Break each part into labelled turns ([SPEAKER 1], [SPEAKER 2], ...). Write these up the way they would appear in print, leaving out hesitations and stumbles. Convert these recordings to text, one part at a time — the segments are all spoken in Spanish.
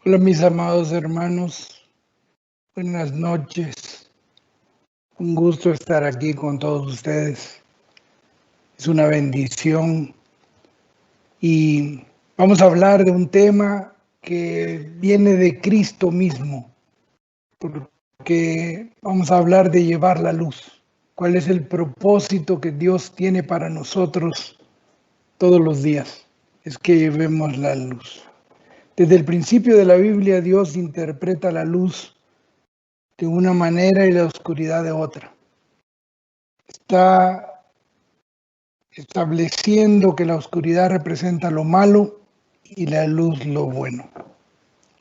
[SPEAKER 1] Hola mis amados hermanos, buenas noches. Un gusto estar aquí con todos ustedes. Es una bendición y vamos a hablar de un tema que viene de Cristo mismo, porque vamos a hablar de llevar la luz. ¿Cuál es el propósito que Dios tiene para nosotros todos los días? Es que llevemos la luz. Desde el principio de la Biblia, Dios interpreta la luz de una manera y la oscuridad de otra. Está estableciendo que la oscuridad representa lo malo y la luz lo bueno.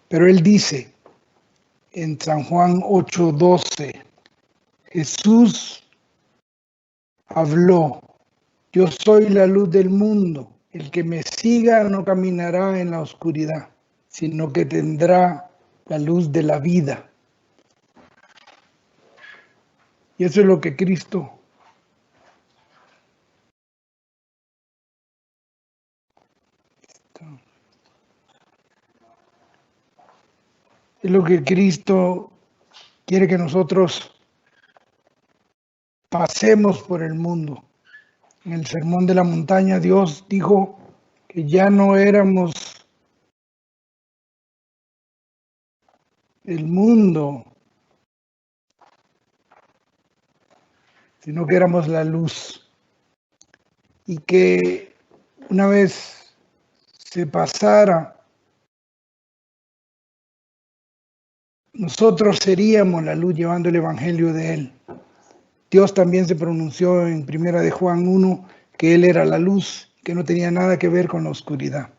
[SPEAKER 1] Pero él dice en San Juan 8:12, Jesús habló, yo soy la luz del mundo, el que me siga no caminará en la oscuridad, sino que tendrá la luz de la vida. Y eso es lo que Cristo quiere que nosotros pasemos por el mundo. En el Sermón de la Montaña, Dios dijo que ya no éramos el mundo, sino que éramos la luz. Y que una vez se pasara, nosotros seríamos la luz llevando el Evangelio de Él. Dios también se pronunció en 1 de Juan 1 que Él era la luz, que no tenía nada que ver con la oscuridad.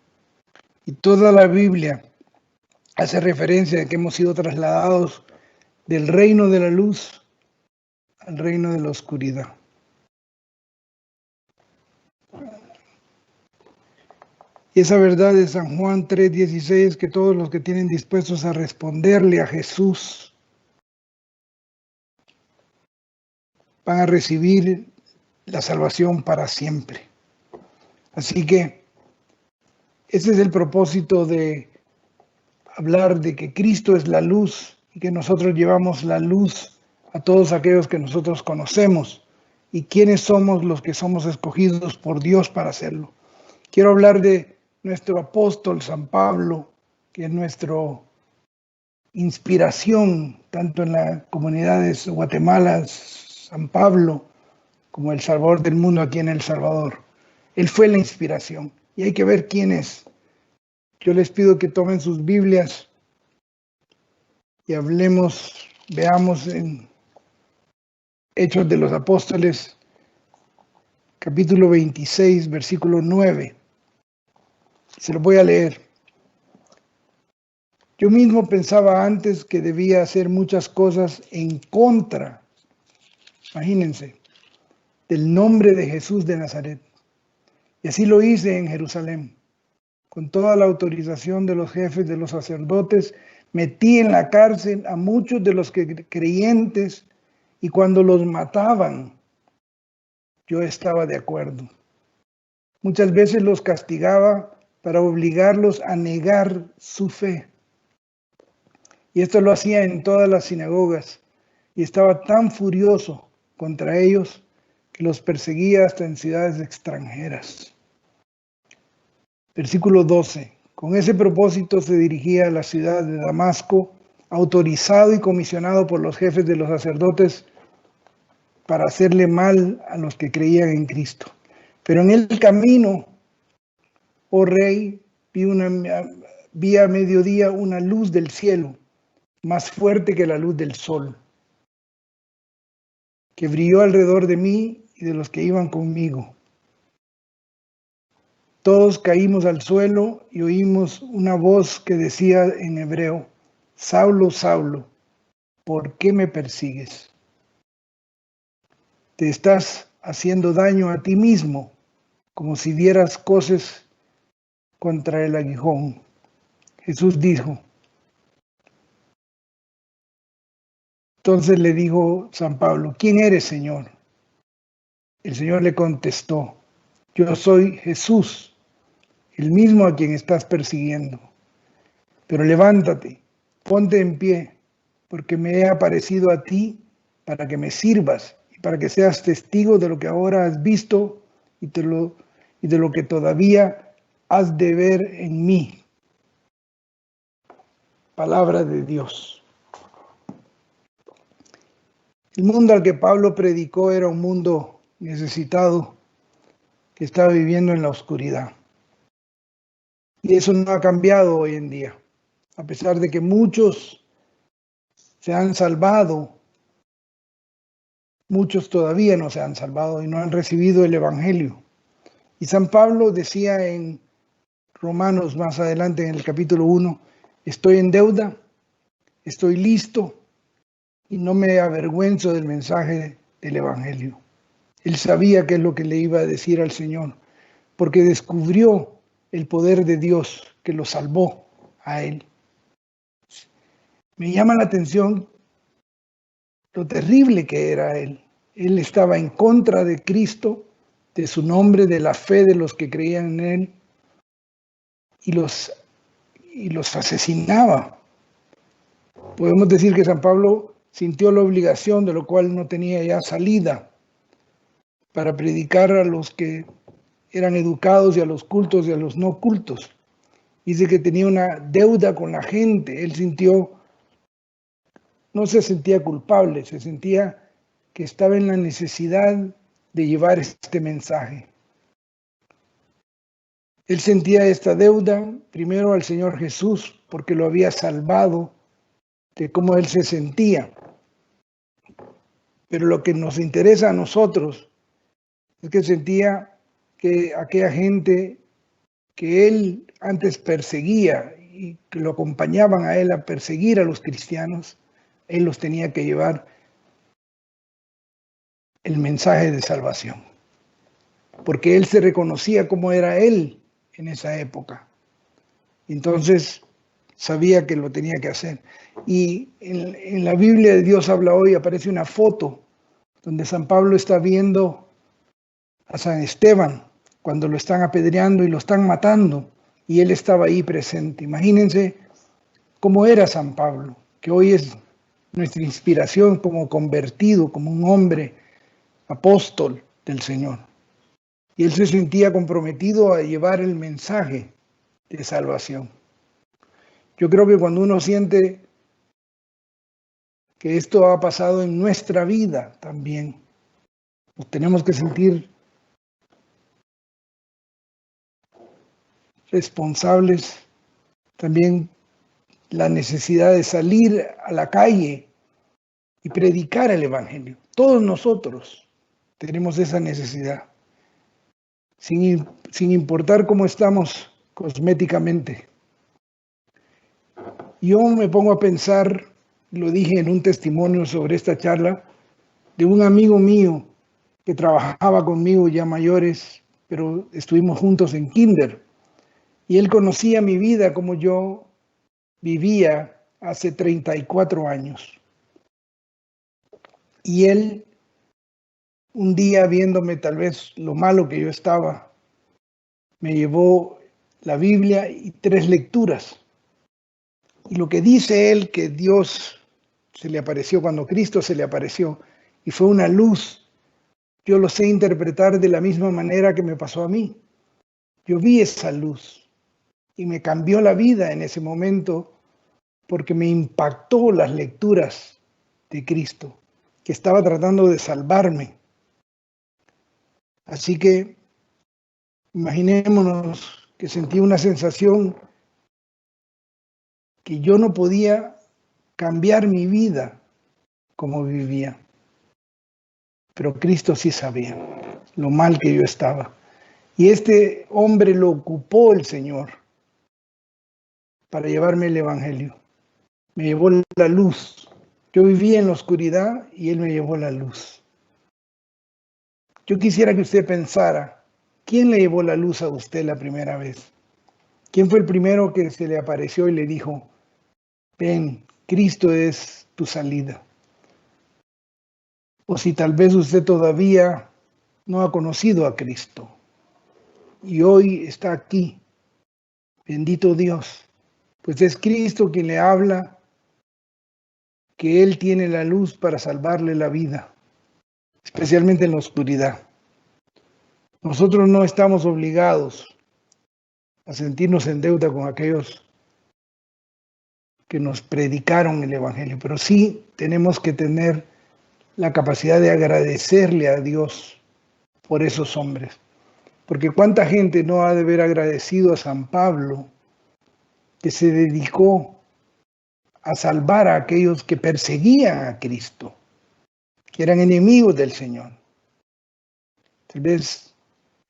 [SPEAKER 1] Y toda la Biblia hace referencia a que hemos sido trasladados del reino de la luz al reino de la oscuridad. Y esa verdad de San Juan 3:16, que todos los que tienen dispuestos a responderle a Jesús van a recibir la salvación para siempre. Así que ese es el propósito de hablar de que Cristo es la luz y que nosotros llevamos la luz a todos aquellos que nosotros conocemos y quiénes somos los que somos escogidos por Dios para hacerlo. Quiero hablar de nuestro apóstol San Pablo, que es nuestro inspiración, tanto en la comunidad de Guatemala, San Pablo, como el Salvador del mundo aquí en El Salvador. Él fue la inspiración y hay que ver quién es. Yo les pido que tomen sus Biblias y veamos en Hechos de los Apóstoles, capítulo 26, versículo 9. Se lo voy a leer. Yo mismo pensaba antes que debía hacer muchas cosas en contra, imagínense, del nombre de Jesús de Nazaret. Y así lo hice en Jerusalén. Con toda la autorización de los jefes de los sacerdotes, metí en la cárcel a muchos de los creyentes y cuando los mataban, yo estaba de acuerdo. Muchas veces los castigaba para obligarlos a negar su fe. Y esto lo hacía en todas las sinagogas. Y estaba tan furioso contra ellos que los perseguía hasta en ciudades extranjeras. Versículo 12. Con ese propósito se dirigía a la ciudad de Damasco, autorizado y comisionado por los jefes de los sacerdotes para hacerle mal a los que creían en Cristo. Pero en el camino, oh rey, vi a mediodía una luz del cielo, más fuerte que la luz del sol, que brilló alrededor de mí y de los que iban conmigo. Todos caímos al suelo y oímos una voz que decía en hebreo, Saulo, Saulo, ¿por qué me persigues? Te estás haciendo daño a ti mismo, como si dieras coces contra el aguijón. Jesús dijo. Entonces le dijo San Pablo, ¿quién eres, Señor? El Señor le contestó, yo soy Jesús, el mismo a quien estás persiguiendo. Pero levántate, ponte en pie, porque me he aparecido a ti para que me sirvas y para que seas testigo de lo que ahora has visto y de lo que todavía has de ver en mí. Palabra de Dios. El mundo al que Pablo predicó era un mundo necesitado que estaba viviendo en la oscuridad. Y eso no ha cambiado hoy en día. A pesar de que muchos se han salvado, muchos todavía no se han salvado y no han recibido el Evangelio. Y San Pablo decía en Romanos, más adelante en el capítulo 1, estoy en deuda, estoy listo y no me avergüenzo del mensaje del Evangelio. Él sabía qué es lo que le iba a decir al Señor, porque descubrió el poder de Dios que lo salvó a él. Me llama la atención lo terrible que era él. Él estaba en contra de Cristo, de su nombre, de la fe de los que creían en él, y los asesinaba. Podemos decir que San Pablo sintió la obligación, de lo cual no tenía ya salida, para predicar a los que eran educados y a los cultos y a los no cultos. Dice que tenía una deuda con la gente. Él no se sentía culpable, se sentía que estaba en la necesidad de llevar este mensaje. Él sentía esta deuda primero al Señor Jesús, porque lo había salvado de cómo él se sentía. Pero lo que nos interesa a nosotros es que sentía que aquella gente que él antes perseguía y que lo acompañaban a él a perseguir a los cristianos, él los tenía que llevar el mensaje de salvación. Porque él se reconocía como era él en esa época. Entonces sabía que lo tenía que hacer. Y en la Biblia de Dios habla hoy, aparece una foto donde San Pablo está viendo a San Esteban cuando lo están apedreando y lo están matando, y él estaba ahí presente. Imagínense cómo era San Pablo, que hoy es nuestra inspiración como convertido, como un hombre apóstol del Señor. Y él se sentía comprometido a llevar el mensaje de salvación. Yo creo que cuando uno siente que esto ha pasado en nuestra vida también, nos tenemos que sentir responsables también la necesidad de salir a la calle y predicar el Evangelio. Todos nosotros tenemos esa necesidad, sin importar cómo estamos cosméticamente. Yo me pongo a pensar, lo dije en un testimonio sobre esta charla, de un amigo mío que trabajaba conmigo ya mayores, pero estuvimos juntos en kinder. Y él conocía mi vida como yo vivía hace 34 años. Y él, un día viéndome tal vez lo malo que yo estaba, me llevó la Biblia y 3 lecturas. Y lo que dice él, que Dios se le apareció cuando Cristo se le apareció, y fue una luz, yo lo sé interpretar de la misma manera que me pasó a mí. Yo vi esa luz y me cambió la vida en ese momento porque me impactó las lecturas de Cristo, que estaba tratando de salvarme. Así que imaginémonos que sentí una sensación que yo no podía cambiar mi vida como vivía. Pero Cristo sí sabía lo mal que yo estaba. Y este hombre lo ocupó el Señor para llevarme el Evangelio. Me llevó la luz. Yo vivía en la oscuridad y Él me llevó la luz. Yo quisiera que usted pensara, ¿quién le llevó la luz a usted la primera vez? ¿Quién fue el primero que se le apareció y le dijo, ven, Cristo es tu salida? O si tal vez usted todavía no ha conocido a Cristo y hoy está aquí, bendito Dios, pues es Cristo quien le habla que Él tiene la luz para salvarle la vida, especialmente en la oscuridad. Nosotros no estamos obligados a sentirnos en deuda con aquellos que nos predicaron el Evangelio, pero sí tenemos que tener la capacidad de agradecerle a Dios por esos hombres. Porque cuánta gente no ha de haber agradecido a San Pablo, que se dedicó a salvar a aquellos que perseguían a Cristo, que eran enemigos del Señor. Tal vez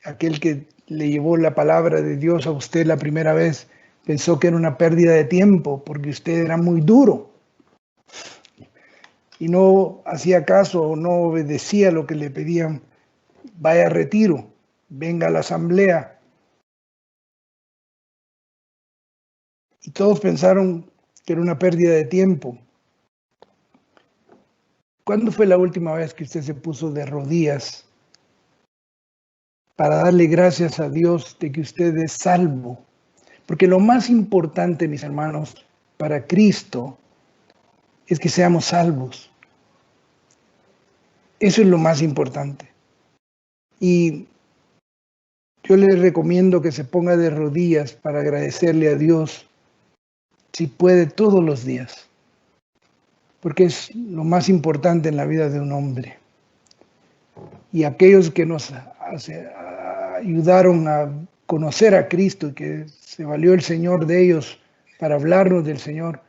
[SPEAKER 1] aquel que le llevó la palabra de Dios a usted la primera vez pensó que era una pérdida de tiempo porque usted era muy duro y no hacía caso o no obedecía lo que le pedían. Vaya a retiro, venga a la asamblea. Y todos pensaron que era una pérdida de tiempo. ¿Cuándo fue la última vez que usted se puso de rodillas para darle gracias a Dios de que usted es salvo? Porque lo más importante, mis hermanos, para Cristo es que seamos salvos. Eso es lo más importante. Y yo les recomiendo que se ponga de rodillas para agradecerle a Dios, si puede, todos los días. Porque es lo más importante en la vida de un hombre. Y aquellos que nos ayudaron a conocer a Cristo y que se valió el Señor de ellos para hablarnos del Señor,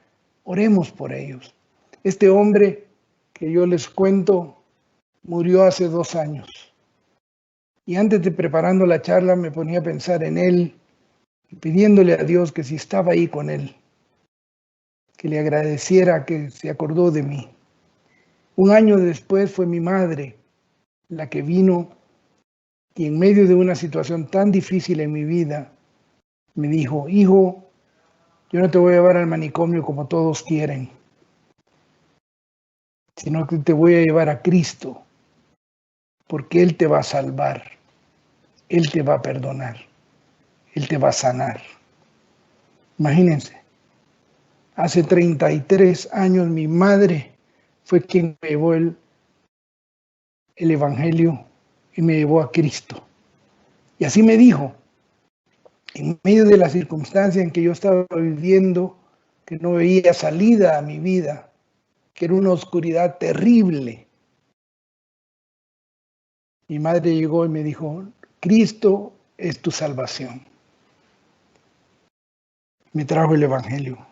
[SPEAKER 1] oremos por ellos. Este hombre que yo les cuento murió hace 2 años. Y antes de preparando la charla me ponía a pensar en él, pidiéndole a Dios que si estaba ahí con él, que le agradeciera que se acordó de mí. 1 año después fue mi madre la que vino y en medio de una situación tan difícil en mi vida, me dijo: hijo, yo no te voy a llevar al manicomio como todos quieren, sino que te voy a llevar a Cristo, porque Él te va a salvar, Él te va a perdonar, Él te va a sanar. Imagínense, hace 33 años mi madre fue quien me llevó el Evangelio y me llevó a Cristo. Y así me dijo, en medio de la circunstancia en que yo estaba viviendo, que no veía salida a mi vida, que era una oscuridad terrible. Mi madre llegó y me dijo: Cristo es tu salvación. Me trajo el Evangelio.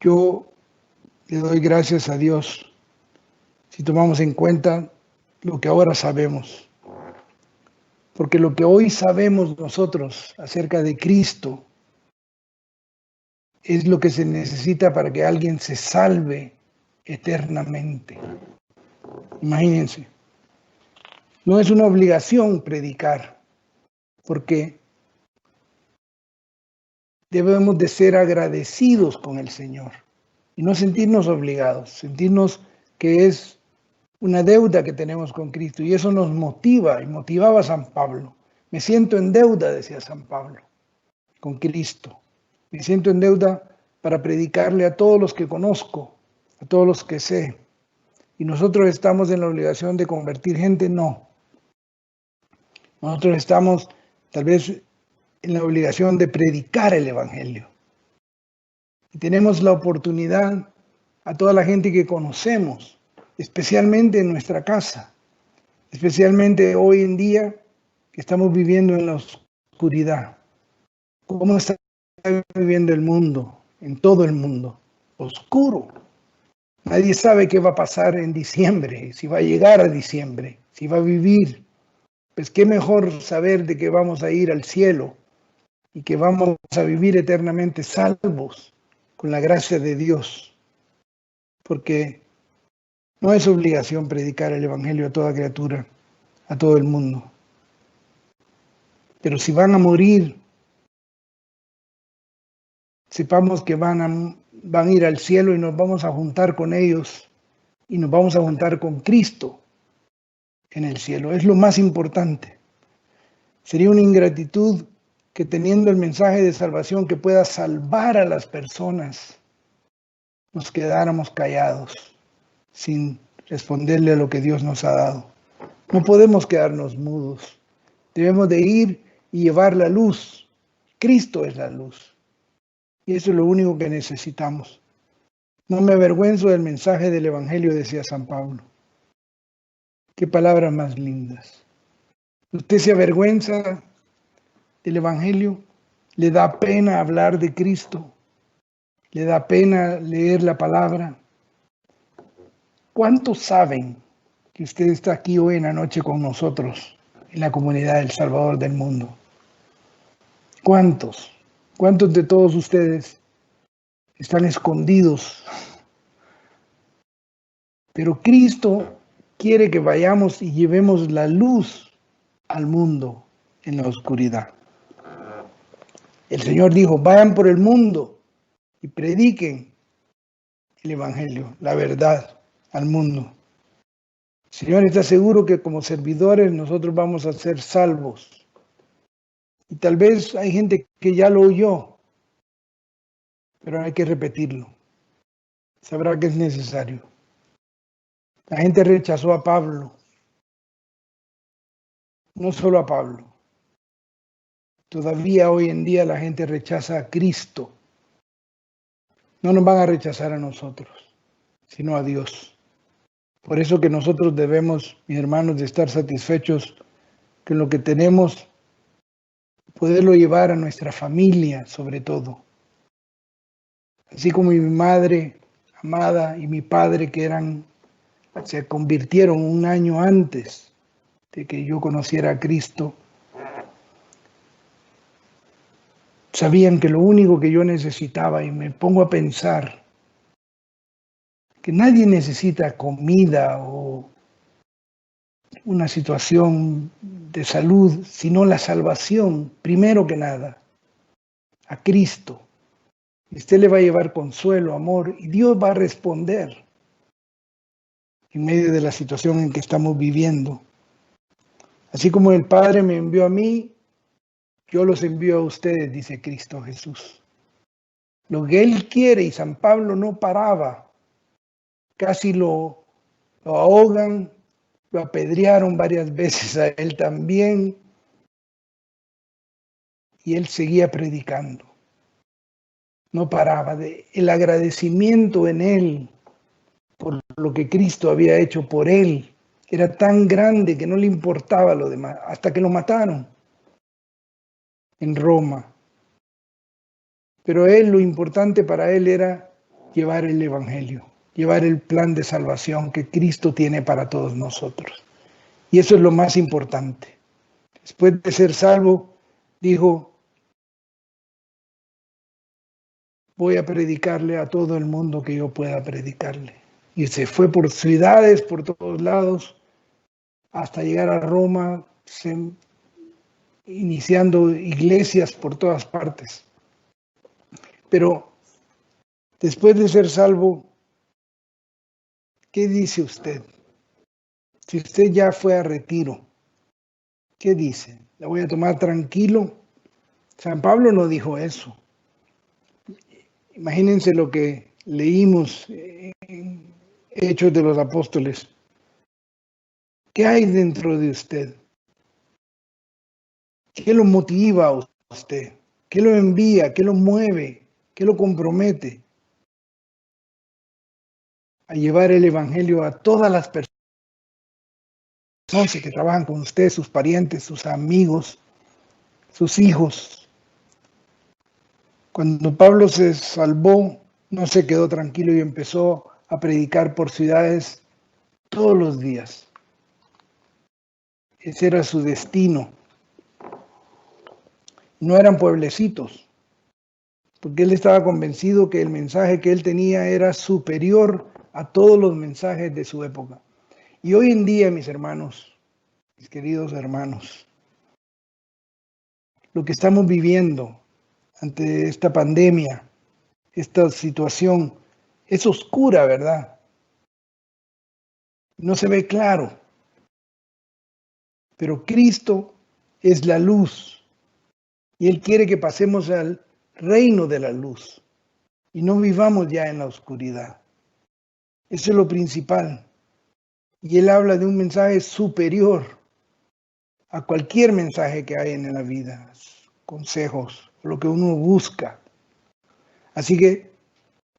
[SPEAKER 1] Yo le doy gracias a Dios si tomamos en cuenta lo que ahora sabemos. Porque lo que hoy sabemos nosotros acerca de Cristo es lo que se necesita para que alguien se salve eternamente. Imagínense. No es una obligación predicar, porque debemos de ser agradecidos con el Señor y no sentirnos obligados, sentirnos que es una deuda que tenemos con Cristo, y eso nos motiva y motivaba a San Pablo. Me siento en deuda, decía San Pablo, con Cristo. Me siento en deuda para predicarle a todos los que conozco, a todos los que sé. Y nosotros estamos en la obligación de convertir gente, no. Nosotros estamos tal vez en la obligación de predicar el Evangelio. Y tenemos la oportunidad a toda la gente que conocemos, especialmente en nuestra casa, especialmente hoy en día que estamos viviendo en la oscuridad. ¿Cómo está viviendo el mundo? En todo el mundo, oscuro. Nadie sabe qué va a pasar en diciembre, si va a llegar a diciembre, si va a vivir. Pues qué mejor saber de que vamos a ir al cielo y que vamos a vivir eternamente salvos con la gracia de Dios. Porque no es obligación predicar el Evangelio a toda criatura, a todo el mundo. Pero si van a morir, sepamos que van a ir al cielo y nos vamos a juntar con ellos y nos vamos a juntar con Cristo en el cielo. Es lo más importante. Sería una ingratitud que teniendo el mensaje de salvación que pueda salvar a las personas, nos quedáramos callados sin responderle a lo que Dios nos ha dado. No podemos quedarnos mudos. Debemos de ir y llevar la luz. Cristo es la luz. Y eso es lo único que necesitamos. No me avergüenzo del mensaje del Evangelio, decía San Pablo. Qué palabras más lindas. ¿Usted se avergüenza del Evangelio? ¿Le da pena hablar de Cristo? ¿Le da pena leer la palabra? ¿Cuántos saben que usted está aquí hoy en la noche con nosotros en la comunidad del Salvador del mundo? ¿Cuántos? ¿Cuántos de todos ustedes están escondidos? Pero Cristo quiere que vayamos y llevemos la luz al mundo en la oscuridad. El Señor dijo, vayan por el mundo y prediquen el Evangelio, la verdad al mundo. El Señor está seguro que como servidores nosotros vamos a ser salvos. Y tal vez hay gente que ya lo oyó, pero hay que repetirlo. Sabrá que es necesario. La gente rechazó a Pablo, no solo a Pablo. Todavía hoy en día la gente rechaza a Cristo. No nos van a rechazar a nosotros, sino a Dios. Por eso que nosotros debemos, mis hermanos, de estar satisfechos que lo que tenemos, poderlo llevar a nuestra familia, sobre todo. Así como mi madre amada y mi padre, que se convirtieron un año antes de que yo conociera a Cristo, sabían que lo único que yo necesitaba, y me pongo a pensar, que nadie necesita comida o una situación de salud, sino la salvación, primero que nada, a Cristo. Usted le va a llevar consuelo, amor, y Dios va a responder en medio de la situación en que estamos viviendo. Así como el Padre me envió a mí, yo los envío a ustedes, dice Cristo Jesús. Lo que Él quiere, y San Pablo no paraba, casi lo ahogan, lo apedrearon varias veces a él también, y él seguía predicando. No paraba. El agradecimiento en él por lo que Cristo había hecho por él era tan grande que no le importaba lo demás, hasta que lo mataron en Roma. Pero él, lo importante para él era llevar el Evangelio, llevar el plan de salvación que Cristo tiene para todos nosotros. Y eso es lo más importante. Después de ser salvo, dijo, voy a predicarle a todo el mundo que yo pueda predicarle. Y se fue por ciudades, por todos lados, hasta llegar a Roma, iniciando iglesias por todas partes. Pero después de ser salvo, ¿qué dice usted? Si usted ya fue a retiro, ¿qué dice? ¿La voy a tomar tranquilo? San Pablo no dijo eso. Imagínense lo que leímos en Hechos de los Apóstoles. ¿Qué hay dentro de usted? ¿Qué lo motiva a usted? ¿Qué lo envía? ¿Qué lo mueve? ¿Qué lo compromete a llevar el Evangelio a todas las personas que trabajan con usted, sus parientes, sus amigos, sus hijos? Cuando Pablo se salvó, no se quedó tranquilo y empezó a predicar por ciudades todos los días. Ese era su destino. No eran pueblecitos, porque él estaba convencido que el mensaje que él tenía era superior a todos los mensajes de su época. Y hoy en día, mis hermanos, mis queridos hermanos, lo que estamos viviendo ante esta pandemia, esta situación, es oscura, ¿verdad? No se ve claro. Pero Cristo es la luz Y Él quiere que pasemos al reino de la luz y no vivamos ya en la oscuridad. Eso es lo principal. Y Él habla de un mensaje superior a cualquier mensaje que hay en la vida, consejos, lo que uno busca. Así que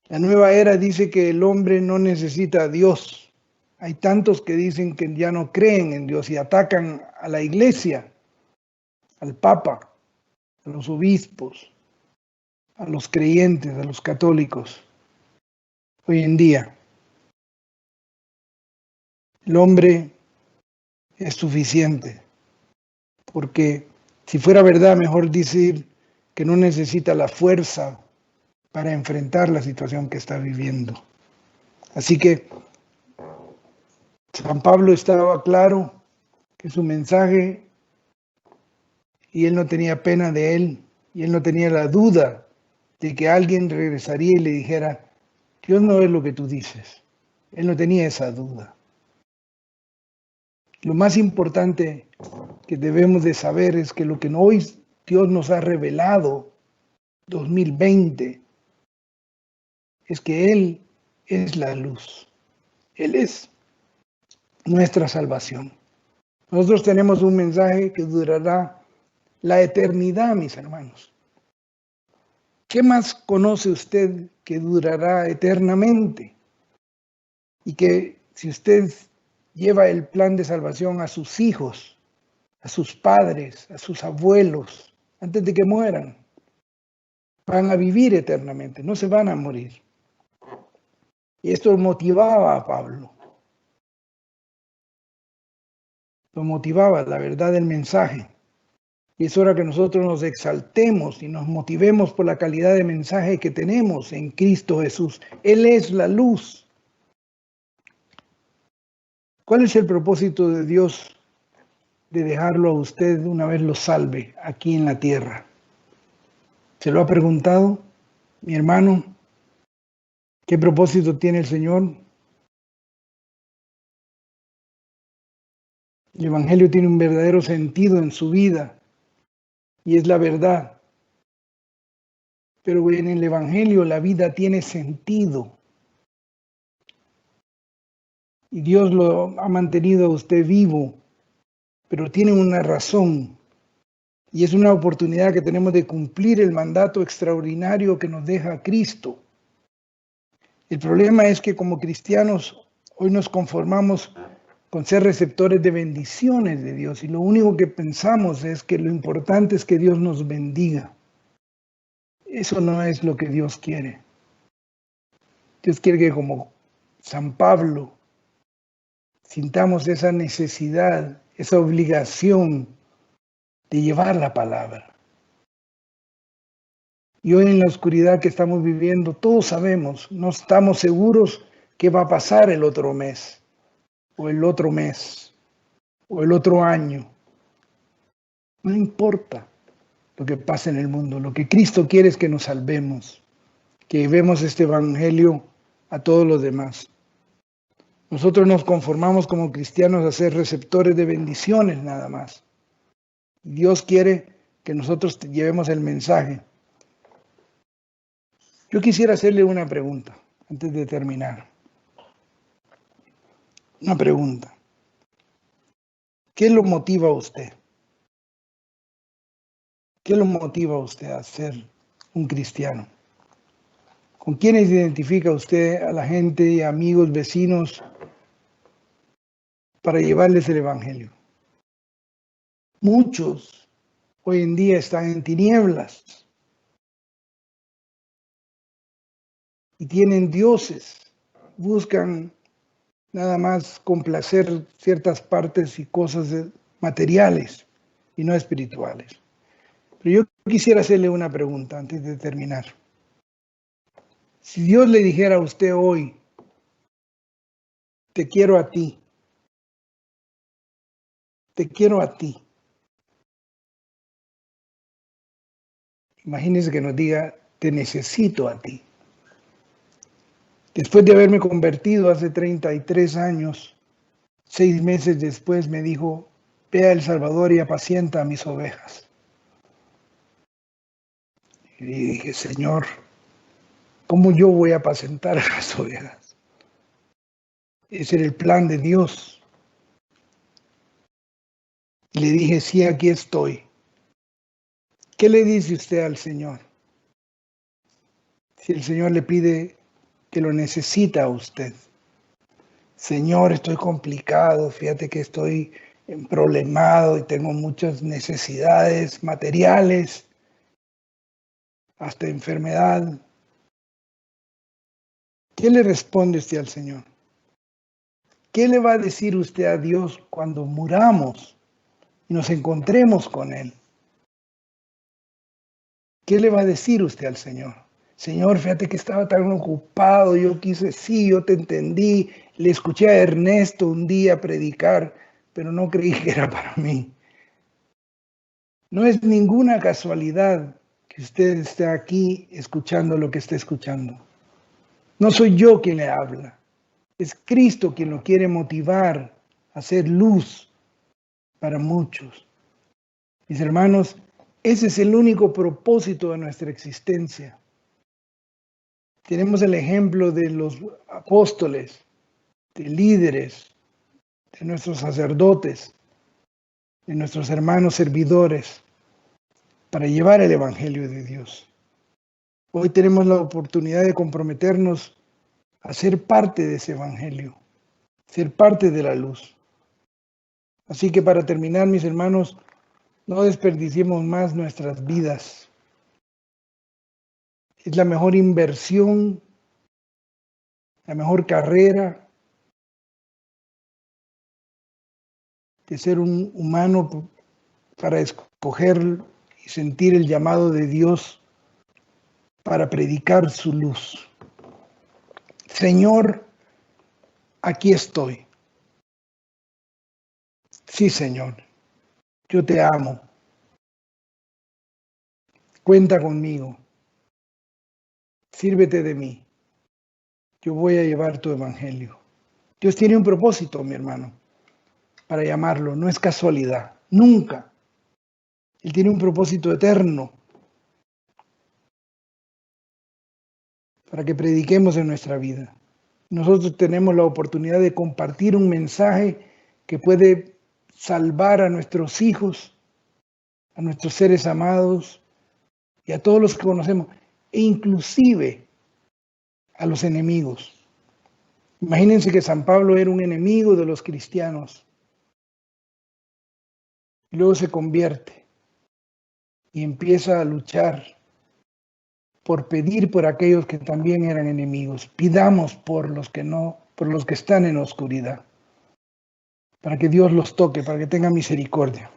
[SPEAKER 1] la nueva era dice que el hombre no necesita a Dios. Hay tantos que dicen que ya no creen en Dios y atacan a la iglesia, al Papa, a los obispos, a los creyentes, a los católicos. Hoy en día, el hombre es suficiente, porque si fuera verdad, mejor decir que no necesita la fuerza para enfrentar la situación que está viviendo. Así que San Pablo estaba claro que su mensaje, y él no tenía pena de él, y él no tenía la duda de que alguien regresaría y le dijera, Dios no es lo que tú dices. Él no tenía esa duda. Lo más importante que debemos de saber es que lo que hoy Dios nos ha revelado, 2020, es que Él es la luz. Él es nuestra salvación. Nosotros tenemos un mensaje que durará la eternidad, mis hermanos. ¿Qué más conoce usted que durará eternamente? Y que si usted lleva el plan de salvación a sus hijos, a sus padres, a sus abuelos, antes de que mueran, van a vivir eternamente, no se van a morir. Y esto motivaba a Pablo. Lo motivaba la verdad del mensaje. Y es hora que nosotros nos exaltemos y nos motivemos por la calidad de mensaje que tenemos en Cristo Jesús. Él es la luz. ¿Cuál es el propósito de Dios de dejarlo a usted una vez lo salve aquí en la tierra? ¿Se lo ha preguntado, mi hermano? ¿Qué propósito tiene el Señor? El Evangelio tiene un verdadero sentido en su vida y es la verdad. Pero en el Evangelio la vida tiene sentido. Y Dios lo ha mantenido a usted vivo, pero tiene una razón. Y es una oportunidad que tenemos de cumplir el mandato extraordinario que nos deja Cristo. El problema es que como cristianos hoy nos conformamos con ser receptores de bendiciones de Dios y lo único que pensamos es que lo importante es que Dios nos bendiga. Eso no es lo que Dios quiere. Dios quiere que como San Pablo sintamos esa necesidad, esa obligación de llevar la palabra. Y hoy en la oscuridad que estamos viviendo, todos sabemos, no estamos seguros qué va a pasar el otro mes, o el otro mes, o el otro año. No importa lo que pase en el mundo. Lo que Cristo quiere es que nos salvemos, que llevemos este evangelio a todos los demás. Nosotros nos conformamos como cristianos a ser receptores de bendiciones nada más. Dios quiere que nosotros llevemos el mensaje. Yo quisiera hacerle una pregunta antes de terminar. Una pregunta. ¿Qué lo motiva a usted? ¿Qué lo motiva a usted a ser un cristiano? ¿Con quiénes identifica usted a la gente, amigos, vecinos, para llevarles el evangelio? Muchos hoy en día están en tinieblas y tienen dioses, buscan nada más complacer ciertas partes y cosas materiales y no espirituales. Pero yo quisiera hacerle una pregunta antes de terminar. Si Dios le dijera a usted hoy, te quiero a ti, te quiero a ti. Imagínese que nos diga, te necesito a ti. Después de haberme convertido hace 33 años, 6 meses después me dijo, ve a El Salvador y apacienta a mis ovejas. Y dije, Señor, ¿cómo yo voy a apacentar a las ovejas? Ese era el plan de Dios. Y le dije, sí, aquí estoy. ¿Qué le dice usted al Señor? Si el Señor le pide que lo necesita a usted. Señor, estoy complicado, fíjate que estoy problemado y tengo muchas necesidades materiales, hasta enfermedad. ¿Qué le responde usted al Señor? ¿Qué le va a decir usted a Dios cuando muramos y nos encontremos con Él? ¿Qué le va a decir usted al Señor? Señor, fíjate que estaba tan ocupado, yo quise, sí, yo te entendí, le escuché a Ernesto un día predicar, pero no creí que era para mí. No es ninguna casualidad que usted esté aquí escuchando lo que está escuchando. No soy yo quien le habla, es Cristo quien lo quiere motivar a hacer luz para muchos. Mis hermanos, ese es el único propósito de nuestra existencia. Tenemos el ejemplo de los apóstoles, de líderes, de nuestros sacerdotes, de nuestros hermanos servidores, para llevar el Evangelio de Dios. Hoy tenemos la oportunidad de comprometernos a ser parte de ese Evangelio, ser parte de la luz. Así que para terminar, mis hermanos, no desperdiciemos más nuestras vidas. Es la mejor inversión, la mejor carrera de ser un humano para escoger y sentir el llamado de Dios para predicar su luz. Señor, aquí estoy. Sí, Señor, yo te amo. Cuenta conmigo. Sírvete de mí. Yo voy a llevar tu evangelio. Dios tiene un propósito, mi hermano, para llamarlo. No es casualidad. Nunca. Él tiene un propósito eterno para que prediquemos en nuestra vida. Nosotros tenemos la oportunidad de compartir un mensaje que puede salvar a nuestros hijos, a nuestros seres amados y a todos los que conocemos, e inclusive a los enemigos. Imagínense que San Pablo era un enemigo de los cristianos y luego se convierte y empieza a luchar por pedir por aquellos que también eran enemigos. Pidamos por los que no, por los que están en oscuridad, para que Dios los toque, para que tenga misericordia.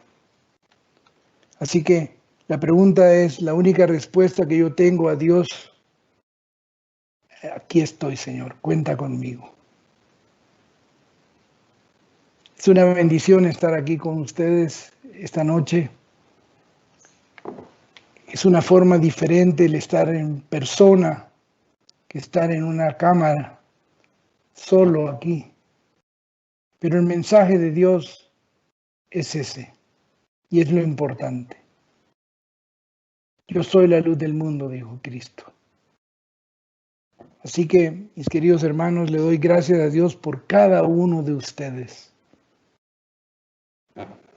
[SPEAKER 1] Así que la pregunta es, la única respuesta que yo tengo a Dios, aquí estoy, Señor, cuenta conmigo. Es una bendición estar aquí con ustedes esta noche. Es una forma diferente el estar en persona que estar en una cámara, solo aquí. Pero el mensaje de Dios es ese, y es lo importante. Yo soy la luz del mundo, dijo Cristo. Así que, mis queridos hermanos, le doy gracias a Dios por cada uno de ustedes.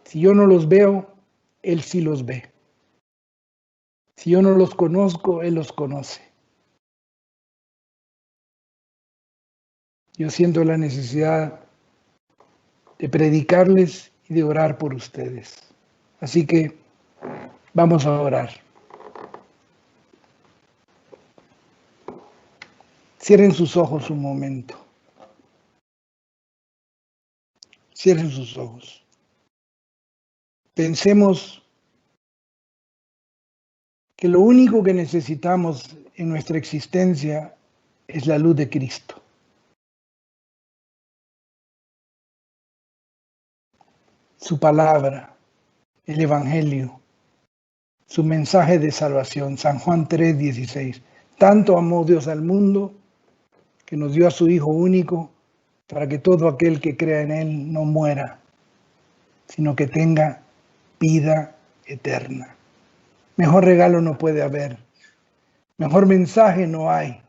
[SPEAKER 1] Si yo no los veo, Él sí los ve. Si yo no los conozco, Él los conoce. Yo siento la necesidad de predicarles y de orar por ustedes. Así que vamos a orar. Cierren sus ojos un momento. Cierren sus ojos. Pensemos que lo único que necesitamos en nuestra existencia es la luz de Cristo. Su palabra, el Evangelio, su mensaje de salvación. San Juan 3:16. Tanto amó Dios al mundo que nos dio a su Hijo único para que todo aquel que crea en Él no muera, sino que tenga vida eterna. Mejor regalo no puede haber. Mejor mensaje no hay.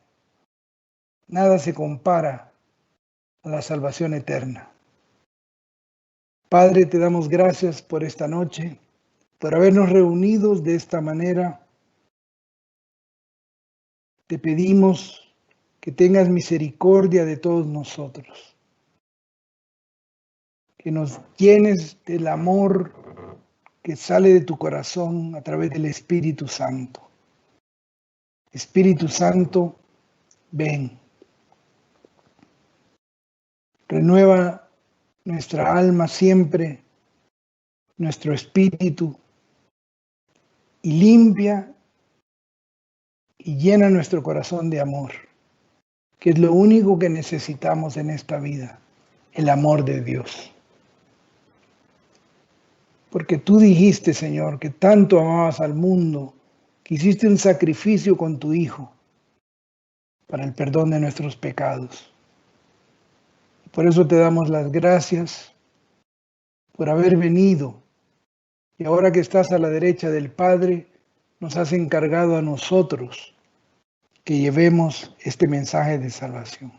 [SPEAKER 1] Nada se compara a la salvación eterna. Padre, te damos gracias por esta noche, por habernos reunido de esta manera. Te pedimos que tengas misericordia de todos nosotros, que nos llenes del amor que sale de tu corazón a través del Espíritu Santo. Espíritu Santo, ven. Renueva nuestra alma siempre, nuestro espíritu, y limpia y llena nuestro corazón de amor, que es lo único que necesitamos en esta vida, el amor de Dios. Porque tú dijiste, Señor, que tanto amabas al mundo, que hiciste un sacrificio con tu Hijo para el perdón de nuestros pecados. Por eso te damos las gracias por haber venido. Y ahora que estás a la derecha del Padre, nos has encargado a nosotros que llevemos este mensaje de salvación.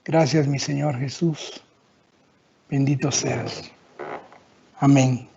[SPEAKER 1] Gracias, mi Señor Jesús. Bendito seas. Amén.